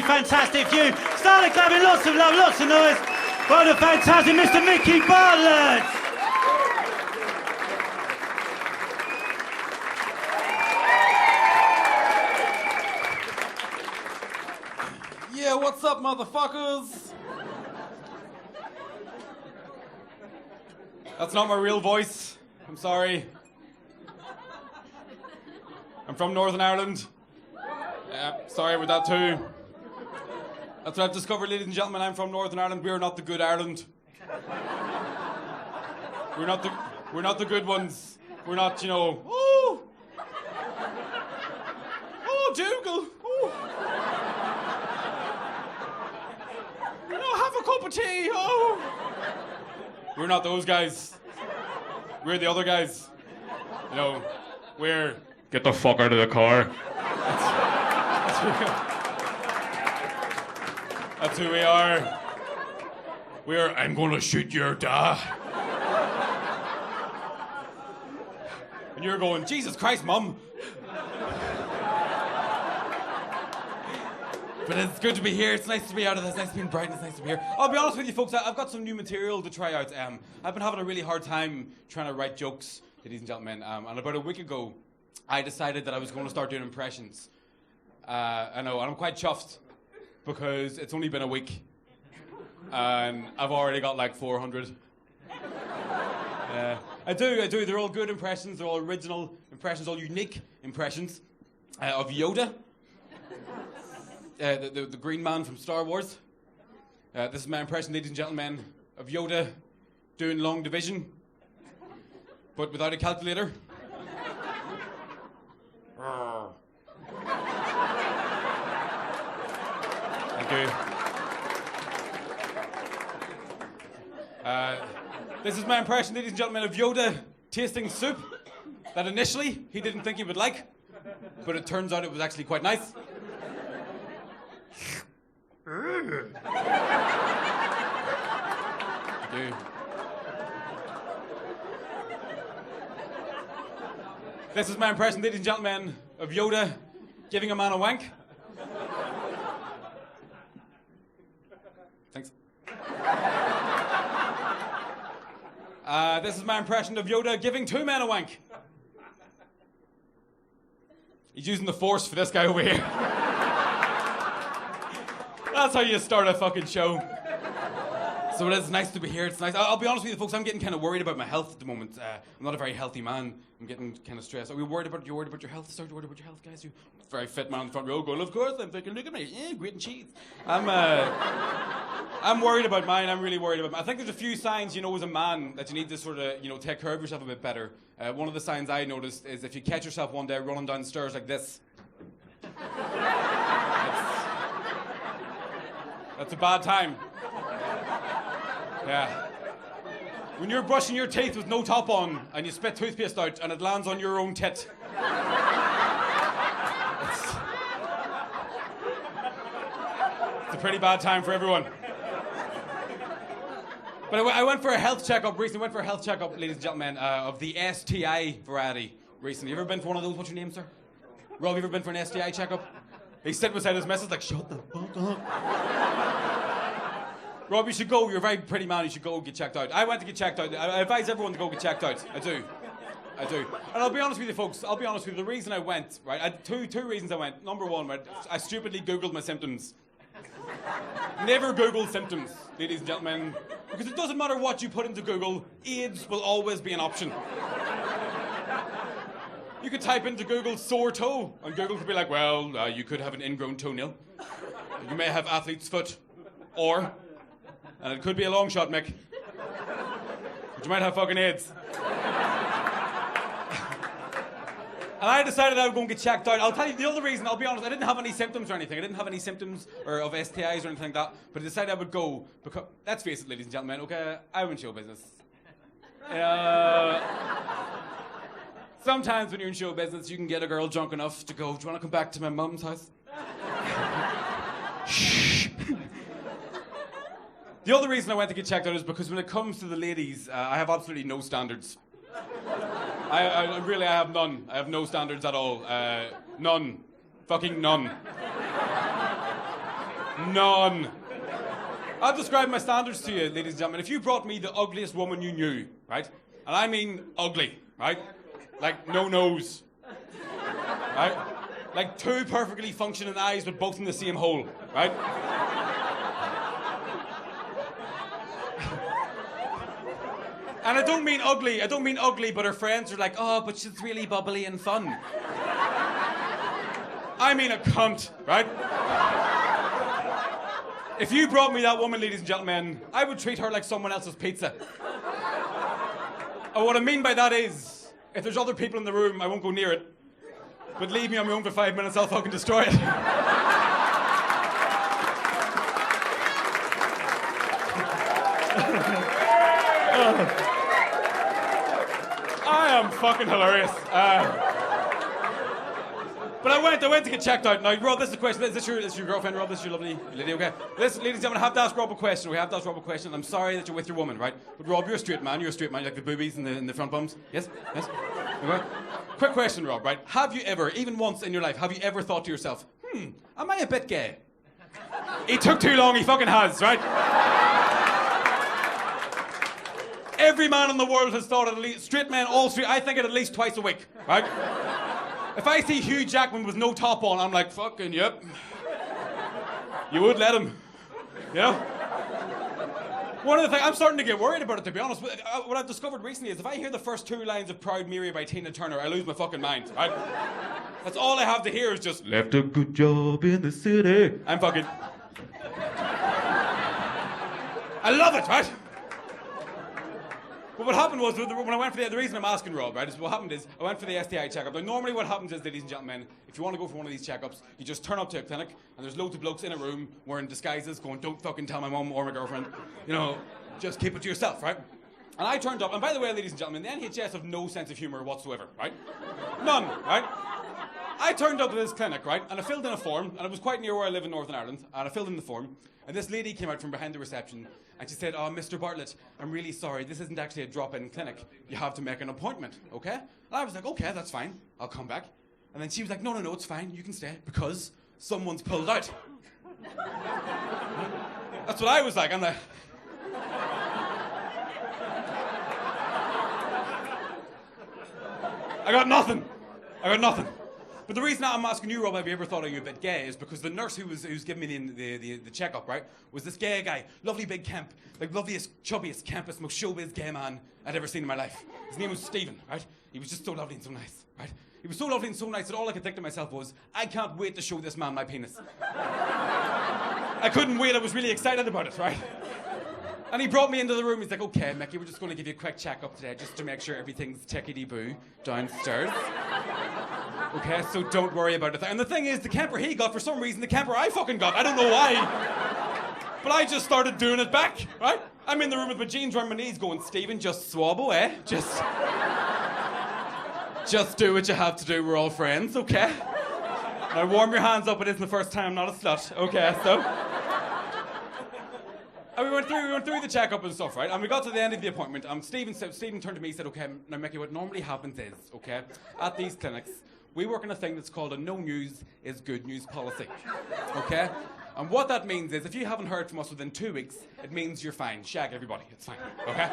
fantastic view. Start the club in lots of love, lots of noise. What a fantastic Mr. Micky Bartlett. Yeah, what's up, motherfuckers? That's not my real voice. I'm sorry. I'm from Northern Ireland. Sorry about that too. That's what I've discovered, ladies and gentlemen. I'm from Northern Ireland. We're not the good Ireland. We're not the good ones. We're not, oh, Dougal. Oh. Have a cup of tea. Oh. We're not those guys. We're the other guys. We're get the fuck out of the car. That's who we are. We're I'm gonna shoot your dad. And you're going, Jesus Christ, Mum. But it's good to be here. It's nice to be out of this. It's nice to be in Brighton. It's nice to be here. I'll be honest with you, folks. I've got some new material to try out. I've been having a really hard time trying to write jokes, ladies and gentlemen. And about a week ago, I decided that I was going to start doing impressions. I know, and I'm quite chuffed because it's only been a week, and I've already got like 400. I do. They're all good impressions. They're all original impressions, all unique impressions of Yoda. The green man from Star Wars. This is my impression, ladies and gentlemen, of Yoda doing long division, but without a calculator. Thank you. This is my impression, ladies and gentlemen, of Yoda tasting soup that initially he didn't think he would like, but it turns out it was actually quite nice. This is my impression, ladies and gentlemen, of Yoda giving a man a wank. Thanks. This is my impression of Yoda giving two men a wank. He's using the Force for this guy over here. That's how you start a fucking show. So it is nice to be here. It's nice. I'll be honest with you, folks. I'm getting kind of worried about my health at the moment. I'm not a very healthy man. I'm getting kind of stressed. Are you worried about your health? Start worried about your health, guys. You very fit man in the front row going, of course. I'm thinking, look at me, grit and cheese. I'm worried about mine. I'm really worried about mine. I think there's a few signs, as a man, that you need to sort of, take care of yourself a bit better. One of the signs I noticed is if you catch yourself one day running down the stairs like this. That's a bad time. Yeah. When you're brushing your teeth with no top on and you spit toothpaste out and it lands on your own tit. It's a pretty bad time for everyone. But I went for a health checkup recently. Ladies and gentlemen, of the STI variety recently. You ever been for one of those? What's your name, sir? Rob, you ever been for an STI checkup? He's sitting beside his missus like, shut the fuck up. Rob, you should go. You're a very pretty man. You should go get checked out. I went to get checked out. I advise everyone to go get checked out. I do. And I'll be honest with you, folks. The reason I went, right? I had two reasons I went. Number one, right? I stupidly Googled my symptoms. Never Google symptoms, ladies and gentlemen. Because it doesn't matter what you put into Google, AIDS will always be an option. You could type into Google sore toe, and Google could be like, well, you could have an ingrown toenail. You may have athlete's foot. Or, and it could be a long shot, Mick, but you might have fucking AIDS. And I decided I would go and get checked out. I'll tell you the other reason, I'll be honest, I didn't have any symptoms or anything. I didn't have any symptoms or of STIs or anything like that, but I decided I would go because, let's face it, ladies and gentlemen, okay, I'm in show business. Sometimes when you're in show business, you can get a girl drunk enough to go, do you want to come back to my mum's house? Shh. The other reason I went to get checked out is because when it comes to the ladies, I have absolutely no standards. I really have none. I have no standards at all. None. Fucking none. None. I'll describe my standards to you, ladies and gentlemen. If you brought me the ugliest woman you knew, right? And I mean ugly, right? Like no nose, right? Like two perfectly functioning eyes but both in the same hole, right? And I don't mean ugly, but her friends are like, oh, but she's really bubbly and fun. I mean a cunt, right? If you brought me that woman, ladies and gentlemen, I would treat her like someone else's pizza. And what I mean by that is, if there's other people in the room, I won't go near it. But leave me on my own for 5 minutes, I'll fucking destroy it. I am fucking hilarious. But I went to get checked out. Now, Rob, this is the question. Is this your girlfriend, Rob? This is your lovely lady, okay? Ladies and gentlemen, I have to ask Rob a question. We have to ask Rob a question. I'm sorry that you're with your woman, right? But Rob, you're a straight man. You're a straight man. You like the boobies and the front bums? Yes? Yes? Okay. Quick question, Rob, right? Have you ever, even once in your life, have you ever thought to yourself, am I a bit gay? He took too long, he fucking has, right? Every man in the world has thought it at least, straight men, all straight, I think it at least twice a week, right? If I see Hugh Jackman with no top on, I'm like, fucking yep. You would let him, you know? One of the things, I'm starting to get worried about it, to be honest. What I've discovered recently is if I hear the first two lines of Proud Mary by Tina Turner, I lose my fucking mind, right? That's all I have to hear is just, left a good job in the city. I'm fucking... I love it, right? But what happened was, when I went for the reason I'm asking Rob, right, is what happened is, I went for the STI checkup. Now, normally what happens is, ladies and gentlemen, if you want to go for one of these checkups, you just turn up to a clinic, and there's loads of blokes in a room wearing disguises going, don't fucking tell my mum or my girlfriend, you know, just keep it to yourself, right? And I turned up, and by the way, ladies and gentlemen, the NHS have no sense of humour whatsoever, right? None, right? I turned up to this clinic, right, and I filled in a form, and it was quite near where I live in Northern Ireland, and I filled in the form, and this lady came out from behind the reception, and she said, oh, Mr. Bartlett, I'm really sorry, this isn't actually a drop-in clinic. You have to make an appointment, okay? And I was like, okay, that's fine, I'll come back. And then she was like, no, it's fine, you can stay, because someone's pulled out. That's what I was like, I'm like... I got nothing. But the reason I'm asking you, Rob, have you ever thought of you a bit gay, is because the nurse who's giving me the checkup, right, was this gay guy, lovely big camp, like loveliest, chubbiest, campest, most showbiz gay man I'd ever seen in my life. His name was Stephen, right? He was just so lovely and so nice, right? He was so lovely and so nice that all I could think to myself was, I can't wait to show this man my penis. I couldn't wait, I was really excited about it, right? And he brought me into the room. He's like, okay, Micky, we're just going to give you a quick check-up today just to make sure everything's tickety-boo downstairs. Okay, so don't worry about it. And the thing is, the camper he got, for some reason, the camper I fucking got, I don't know why. But I just started doing it back, right? I'm in the room with my jeans around my knees going, Stephen, just swabble, eh? Just do what you have to do, we're all friends, okay? Now warm your hands up, it isn't the first time I'm not a slut, okay, so... And we went through the checkup and stuff, right? And we got to the end of the appointment. Stephen turned to me and said, okay, now Micky, what normally happens is, okay, at these clinics, we work on a thing that's called a no news is good news policy, okay? And what that means is, if you haven't heard from us within 2 weeks, it means you're fine. Shag everybody, it's fine, okay?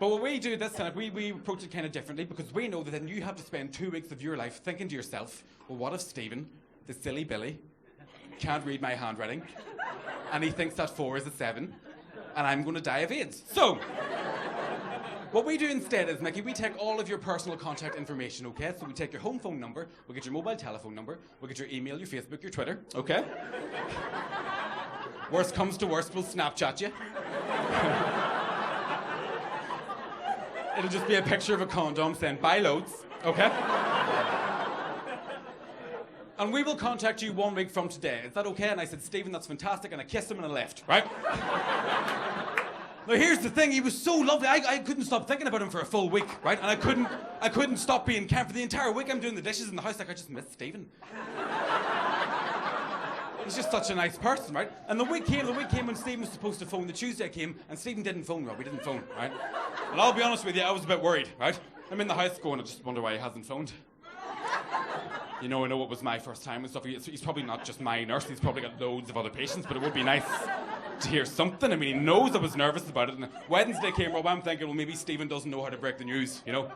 But what we do at this clinic, we approach it kind of differently, because we know that then you have to spend 2 weeks of your life thinking to yourself, well, what if Stephen, the silly Billy, can't read my handwriting, and he thinks that 4 is a 7, and I'm going to die of AIDS. So, what we do instead is, Micky, we take all of your personal contact information, okay? So we take your home phone number, we'll get your mobile telephone number, we'll get your email, your Facebook, your Twitter, okay? Worst comes to worst, we'll Snapchat you. It'll just be a picture of a condom saying, buy loads, okay? And we will contact you 1 week from today. Is that okay? And I said, Stephen, that's fantastic. And I kissed him and I left, right? Now here's the thing, he was so lovely. I couldn't stop thinking about him for a full week, right? And I couldn't stop being camp. For the entire week I'm doing the dishes in the house, like, I just miss Stephen. He's just such a nice person, right? And the week came when Stephen was supposed to phone. The Tuesday came, and Stephen didn't phone, Rob. He didn't phone, right? And I'll be honest with you, I was a bit worried, right? I'm in the house going, I just wonder why he hasn't phoned. You know, I know it was my first time and stuff. He's probably not just my nurse, he's probably got loads of other patients, but it would be nice to hear something. I mean, he knows I was nervous about it. And Wednesday came up, I'm thinking, well, maybe Stephen doesn't know how to break the news. You know,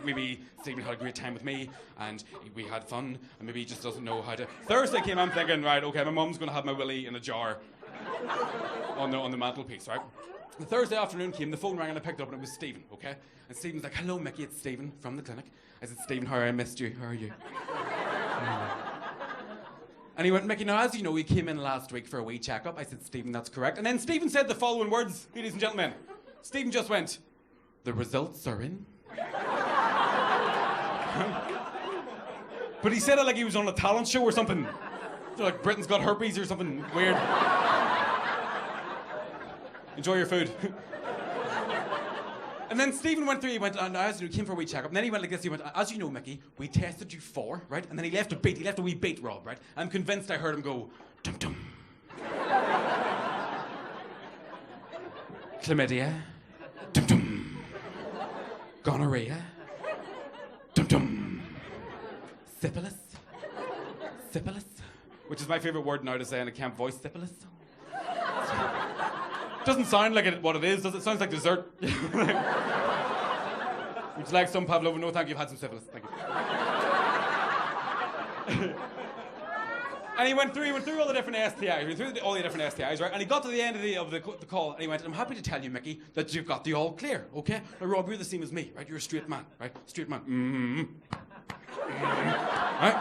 maybe Stephen had a great time with me and we had fun, and maybe he just doesn't know how to. Thursday came, I'm thinking, right, okay, my mum's going to have my willy in a jar on the mantelpiece, right? The Thursday afternoon came, the phone rang and I picked it up and it was Stephen, okay? And Stephen's like, hello, Micky, it's Stephen from the clinic. I said, Stephen, how I missed you, how are you? And he went, Micky, now as you know, he came in last week for a wee checkup. I said, Stephen, that's correct. And then Stephen said the following words, ladies and gentlemen. Stephen just went, the results are in. But he said it like he was on a talent show or something. So like Britain's Got Herpes or something weird. Enjoy your food. And then Stephen went through, he went, as you know, came for a wee checkup, and then he went like this, he went, as you know, Micky, we tested you for, right? And then he left a wee beat, Rob, right? I'm convinced I heard him go, dum-dum. Chlamydia, dum-dum. Gonorrhea, dum-dum. Syphilis, which is my favourite word now to say in a camp voice, syphilis. Doesn't sound like what it is, does it? It sounds like dessert. Would you like some pavlova? No, thank you. I've had some syphilis. Thank you. And he went through all the different STIs. He went through all the different STIs, right? And he got to the end of the call, and he went, I'm happy to tell you, Micky, that you've got the all clear, okay? Now, Rob, you're the same as me, right? You're a straight man, right? Straight man. Right?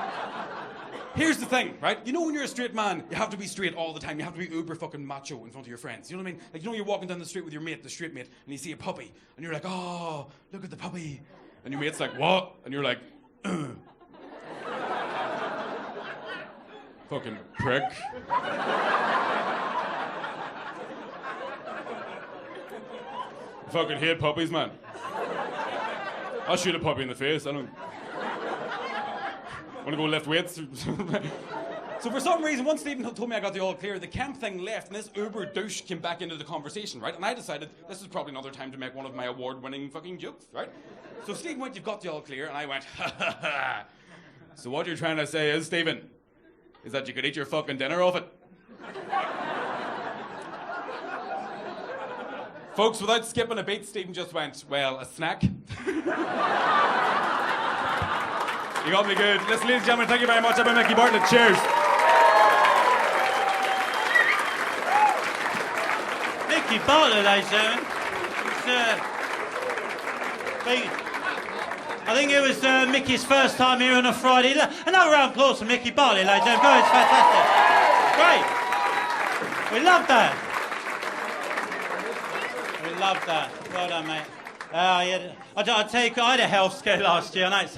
Here's the thing, right? You know when you're a straight man, you have to be straight all the time. You have to be uber fucking macho in front of your friends. You know what I mean? Like, you know you're walking down the street with your mate, the straight mate, and you see a puppy, and you're like, oh, look at the puppy. And your mate's like, what? And you're like, fucking prick. I fucking hate puppies, man. I'll shoot a puppy in the face. I don't... Want to go lift weights? So for some reason, once Stephen told me I got the all clear, the camp thing left, and this uber douche came back into the conversation, right? And I decided this is probably another time to make one of my award-winning fucking jokes, right? So Stephen went, you've got the all clear, and I went, ha ha ha. So what you're trying to say is, Stephen, is that you could eat your fucking dinner off it. Folks, without skipping a beat, Stephen just went, well, a snack. You got me good. Listen, ladies and gentlemen, thank you very much. I've been Micky Bartlett. Cheers. Micky Bartlett, ladies and gentlemen. I think it was Micky's first time here on a Friday. Another round of applause for Micky Bartlett, ladies and gentlemen. It's fantastic. Great. We love that. We love that. Well done, mate. I tell you, I had a health scare last year. I know it's